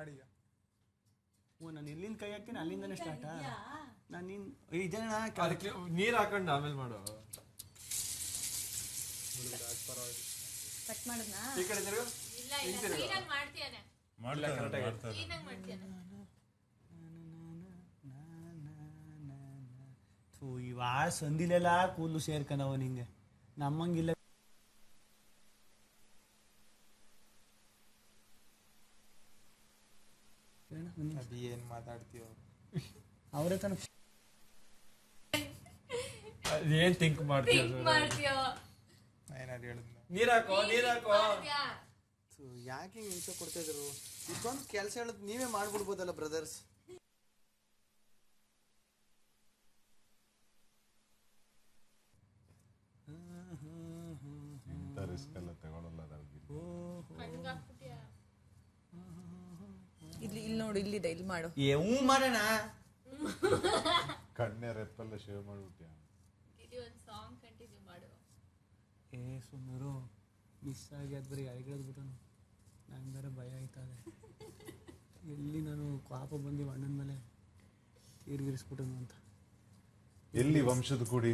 ಮಾಡಿ. ನಾನು ಎಲ್ಲಿಂದ ಕೈ ಹಾಕ್ತೀನಿ ಅಲ್ಲಿಂದನೇ ಸ್ಟಾರ್ಟಾ. ನಾನು ಇದೇನ ನೀರು ಹಾಕೊಂಡು ಆಮೇಲೆ ಮಾಡು. ಕಟ್ ಮಾಡಿದ್ನಾ ಈ ಕಡೆ ತಿರುಗು. ಮಾಡ್ಲ ಕರೆಕ್ಟಾಗಿ ಇವ ಸಂದಿಲೆಲ್ಲ ಕೂದಲು ಸೇರ್ಕನವ ನಿಂಗೆ ನಮ್ಮಂಗಿಲ್ಲ. ಅದು ಏನ್ ಮಾತಾಡ್ತೀವ ಅವರೇ ತನ ಏನ್ ಥಿಂಕ್ ಮಾಡ್ತೀಯ? ಏನಾದ್ರು ಹೇಳಿದ್ನ ನೀರ್ ಹಾಕೋ. ಯಾಕೆ ಹಿಂಗೆ ಹಿಂಸೆ ಕೊಡ್ತಾ ಇದ್ರು? ಇಷ್ಟೊಂದು ಕೆಲಸ ಹೇಳೋದು ನೀವೇ ಮಾಡ್ಬಿಡ್ಬೋದಲ್ಲ ಬ್ರದರ್ಸ್. ರಿಸ್ಕ್ ಎಲ್ಲ ತಗೊಳ್ಳಲ್ಲ. ಇಲ್ಲಿ ನೋಡು, ಇಲ್ಲಿದೆ, ಇಲ್ಲಿ ಮಾಡು. ಹ್ಞೂ ಮಾಡೋಣ. ಕಣ್ಣೆ ರೆಪ್ಪೆಲ್ಲ ಶೇವ್ ಮಾಡ್ಬಿಟ್ಯ. ಸುಮ್ಮರು ಮಿಸ್ ಆಗಿ ಅದು ಬರೀ ಅಳಿಗಿಡ್ಬಿಟ್ಟು ನಂಗೆ ಬೇರೆ ಭಯ ಆಯ್ತದೆ. ಎಲ್ಲಿ ನಾನು ಪಾಪ ಬಂದು ಅಣ್ಣನ ಮೇಲೆ ತೀರ್ಗಿರಿಸ್ಬಿಟ್ಟನು ಅಂತ. ಎಲ್ಲಿ ವಂಶದ ಕೂಡಿ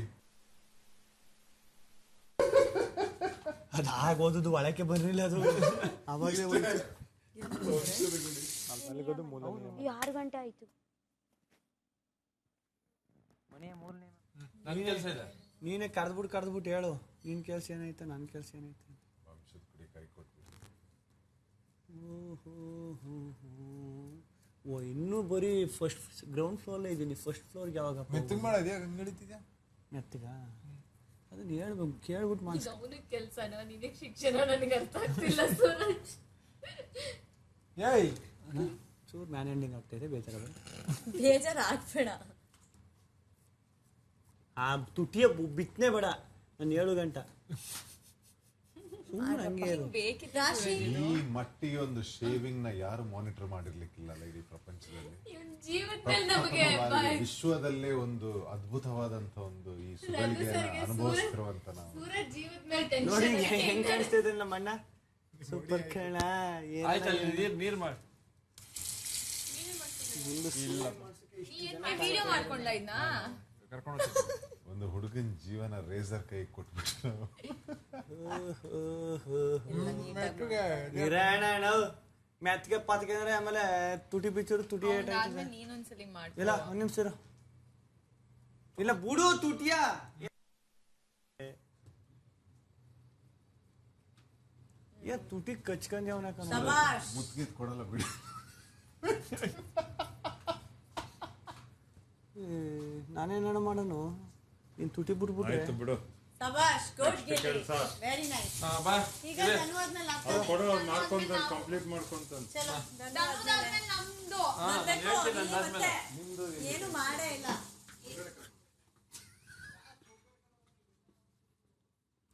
ಅದು ಆಗೋದು ಒಳಕ್ಕೆ ಬರಲಿಲ್ಲ. ಅದು ಅವಾಗಲೇ 6 ಗಂಟೆ ಆಯ್ತು. ನನ್ ಕೆಲಸ ಇದೆ. ನೀನೇ ಕರೆದ್ಬಿಟ್ಟು ಹೇಳು ನಿನ್ ಕೆಲಸ ಏನಾಯ್ತು, ನನ್ನ ಕೆಲಸ ಏನಾಯ್ತು. ವಂಶದ ಕೂಡಿ ಕೈ ಕೊಟ್ಬಿಟ್ಟು ಓ ಇನ್ನೂ ಬರೀ ಫಸ್ಟ್ ಗ್ರೌಂಡ್ ಫ್ಲೋರ್ಲೇ ಇದ್ದೀನಿ. ಫಸ್ಟ್ ಫ್ಲೋರ್ಗೆ ಯಾವಾಗ ಮೆತ್ತಗ್ ಮಾಡೋದ್ಯಾ ಹಂಗೆ ನಡೀತಿದ್ಯಾ ಮೆತ್ತಗ? ಅದನ್ನ ಹೇಳ್ಬೇಕು, ಕೇಳ್ಬಿಟ್ಟು ಮಾನ್ಸ ಕೆಲಸನ ನಿನಗೆ ಶಿಕ್ಷಣ ನನಗೆ ಅರ್ಥ ಆಗ್ತಿಲ್ಲ ಸೂರಜ್. ಏಯ್ ಚೂರು ಮ್ಯಾನ್ ಹ್ಯಾಂಡಿಂಗ್ ಆಗ್ತಾಯಿದೆ, ಬೇಜಾರಾಗ್ಬೇಡ. ಆ ತುಟಿಯ ಬಿತ್ತನೆ ಬೇಡ. ನಾನು 7 ಗಂಟೆ ಸುಮ್ಮನೆ ಹಂಗೆ ಇರು. ಈ ಮಟ್ಟಿಗೆ ಒಂದು ಶೇವಿಂಗ್ ನ ಯಾರು ಮಾನಿಟರ್ ಮಾಡಿರ್ಲಿಕ್ಕಿಲ್ಲ ಇಡೀ ಪ್ರಪಂಚದಲ್ಲಿ. ವಿಶ್ವದಲ್ಲೇ ಒಂದು ಅದ್ಭುತವಾದಂತ ಒಂದು ಈ ಸುಗಳಿಗೆಯನ್ನು ಅನುಭವಿಸ್ತಿರುವಂತ ನಾವು. ನೋಡಿ ಹೆಂಗ್ ಕಾಣಿಸ್ತಾ ಇದ್ದಾನೆ ನಮ್ಮ ಅಣ್ಣ. ಸೂಪರ್ ಕಣ. ನೀರ್ ಮಾಡಿ. ವಿಡಿಯೋ ಮಾಡ್ಕೊಂಡ ಇದ್ನ ಕರ್ಕೊಂಡು ಒಂದು ಹುಡುಗನ ಜೀವನ ರೇಸರ್ ಕೈ ಕೊಟ್ಬಿಟ್ಟು ಮೆತ್ಗೆ ಪತ್ಗೆ ಅಂದ್ರೆ ಆಮೇಲೆ ತುಟಿ ಬಿಚ್ಚರು ತುಟಿ ನೀನೊಂದ್ಸಲಿ ಮಾಡಿ. ಇಲ್ಲ ಒಂದ್ ನಿಮಿಷ ಇಲ್ಲ ಬುಡು ತುಟಿಯ ತುಟಿ ಕಚ್ಕೊಂಡ್ ಮುತ್ಗಿದ್ ಕೊಡಲ್ಲ ಬಿಡಿ. ನಾನೇನ ಮಾಡೋನು ನೀನ್ ತುಟಿ ಬಿಟ್ಬಿಟ್ರೆ ಬಿಡು. ಕಂಪ್ಲೀಟ್ ಮಾಡ್ಕೊಂತ ಏನು ಮಾಡೇ ಇಲ್ಲ.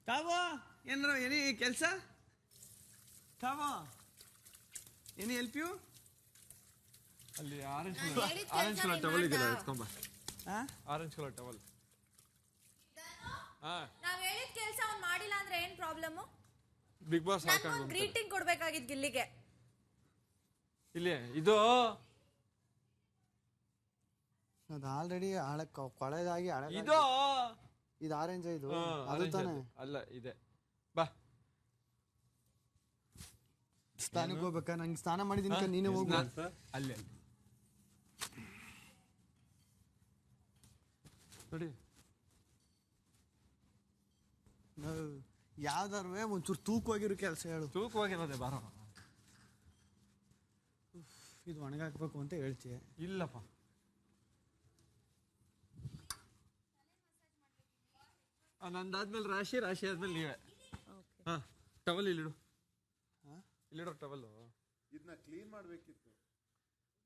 ತಾವೋ ಏನಾರ ಏನಿ ಕೆಲಸ ತಾವೋ ಏನಿ ಹೆಲ್ಪ್ ಯು. ಅಲ್ಲಿ ಆರೆಂಜ್ ಕಲರ್ ಟವಲ್ ಇದೆಯಲ್ಲ, ಎತ್ಕೊಂಬ. Orange colour towel. ನಾವ್ ಹೇಳಿದ ಕೆಲಸ ಅವ್ನು ಮಾಡಿಲ್ಲ ಅಂದ್ರೆ ಏನ್ ಪ್ರಾಬ್ಲಮ್? ಬಿಗ್ ಬಾಸ್ ನಾನು ಗ್ರೀಟಿಂಗ್ ಕೊಡ್ಬೇಕಾಗಿತ್ತು ಗಿಲ್ಲಿಗೆ. ಇಲ್ಲಿ ಇದು ಅದು ಆಲ್ರೆಡಿ ಕೊಳೆದಾಗಿ ಇದು ಇದು ಆರೆಂಜ್. ಇದು ಅದು ತಾನೆ ಅಲ್ಲ ಇದೆ. ಬಾ ಸ್ನಾನಕ್ಕೆ ಹೋಗ್ಬೇಕಾ? ನಂಗೆ ಸ್ನಾನ ಮಾಡಿದ್ದೀನಿ, ನೀನೇ ಹೋಗ್ಬ. ಅಲ್ಲಿ ನೋಡಿ ಯಾವ್ದಾರು ಒಂಚೂರು ತೂಕವಾಗಿರೋ ಕೆಲಸ ಹೇಳು. ತೂಕವಾಗಿರೋದೆ ಬಾರ. ಇದು ಒಣಗಾಕ್ಬೇಕು ಅಂತ ಹೇಳ್ತೀಯ? ಇಲ್ಲಪ್ಪ, ನಂದಾದ್ಮೇಲೆ ರಾಶಿ ಆದ್ಮೇಲೆ ನೀವೇ. ಹಾ ಟವಲ್ ಇಲ್ಲಿಡು. ಇಲ್ಲಿಡೋ ಟವಲ್ ಇದನ್ನ ಕ್ಲೀನ್ ಮಾಡ್ಬೇಕಿತ್ತು.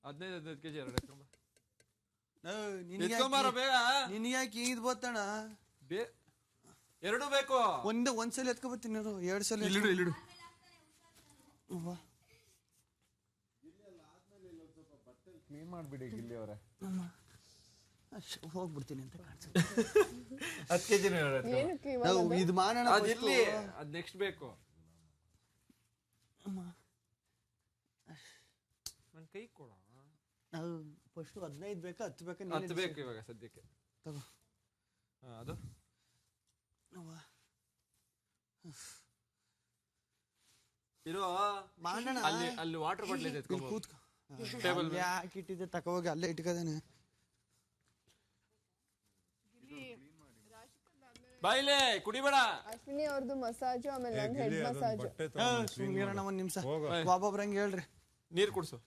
15 kg ಎರಡು ಎತ್ಕೊಂಬ. ಬೇಗ. ನಿನಗೆ ಯಾಕೆ ಇದು ಬೋತಣ? ಎರಡು ಬೇಕು. ಒಂದ್ಸಲ ಎತ್ಕೊಬತ್ತೀನಿ, 2 ಸಲ ಇಲ್ಲಿಡು. ಕ್ಲೀನ್ ಮಾಡ್ಬಿಡಿ ಗಿಲ್ಲಿ ಅವರೇ. ಹೋಗ್ಬಿಡ್ತೀನಿ ಅಂತ ಕಾಣಿಸುತ್ತೆ. 10 kg ಇದು ಮಾಡೋಣ. ಅದ್ ನೆಕ್ಸ್ಟ್ ಬೇಕು. ನಂಗೆ ಕೈ ಕೊಡ. ನಾವು ಫಸ್ಟ್ 15 ಬೇಕಾ 10 ಬೇಕಾ? ಹತ್ತು ಬೇಕು ಇವಾಗ ಸದ್ಯಕ್ಕೆ. ತಗೋ. ಅದು ಇರೋ ಮಾಡೋಣ. ಅಲ್ಲಿ ವಾಟರ್ ಬಾಟ್ಲ್ ಇದೆ, ಕೂತ್ಕೊ. ಟೇಬಲ್ ಯಾಕೆ ಇಟ್ಟಿದ್ದೆ? ತಗೋಗಿ ಅಲ್ಲೇ ಇಟ್ಕೋದೇನೆ. ಬಾಯಿಲೆ ಕುಡಿಬೇಡ. ಅಶ್ವಿನಿ ಅವ್ರದ್ದು ಮಸಾಜು, ಆಮೇಲೆ ನನ್ನ ಹೆಡ್ ಮಸಾಜು. ಸುಮ್ಮನೆ ಒಂದ್ ನಿಮಿಷ ಒಬ್ಬೊಬ್ರು ಹಂಗೆ ಹೇಳ್ರಿ. ನೀರು ಕುಡ್ಸು.